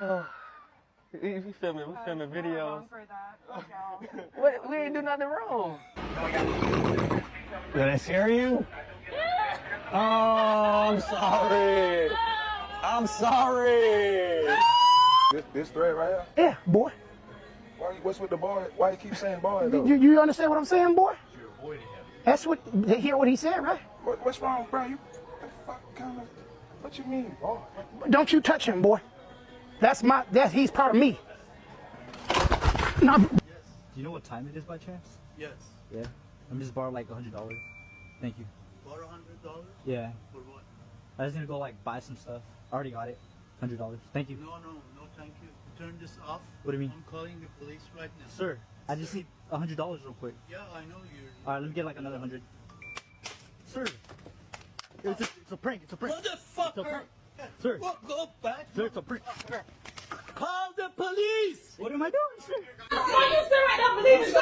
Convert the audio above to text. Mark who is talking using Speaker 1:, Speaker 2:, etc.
Speaker 1: Oh. We filming videos.
Speaker 2: For that. Oh, no.
Speaker 1: What? We ain't do nothing wrong. Did I scare you? Oh, I'm sorry. I'm sorry.
Speaker 3: This thread right here?
Speaker 4: Yeah, boy.
Speaker 3: What's with the boy? Why you keep saying boy though?
Speaker 4: You understand what I'm saying, boy? That's what, hear what he said, right?
Speaker 3: What's wrong, bro? You the fuck kind of, what you mean, boy?
Speaker 4: Don't you touch him, boy. He's part of me. No.
Speaker 5: Do you know what time it is by chance?
Speaker 6: Yes.
Speaker 5: Yeah. I'm just borrowing like $100. Thank you.
Speaker 6: Borrow $100?
Speaker 5: Yeah.
Speaker 6: For what?
Speaker 5: I just need to go like buy some stuff. I already got it. $100. Thank you.
Speaker 6: No, thank you. Turn this off.
Speaker 5: What do you mean?
Speaker 6: I'm calling the police right now.
Speaker 5: Sir, I just need $100 real quick.
Speaker 6: Yeah, I know you're...
Speaker 5: Alright, let me get like another 100. Sir! It's a prank, it's a prank.
Speaker 6: Motherfucker!
Speaker 5: Sir!
Speaker 6: Go back!
Speaker 5: Sir, it's a prank.
Speaker 6: Call the police!
Speaker 5: What am I doing, sir?
Speaker 2: Why you sit right now, police?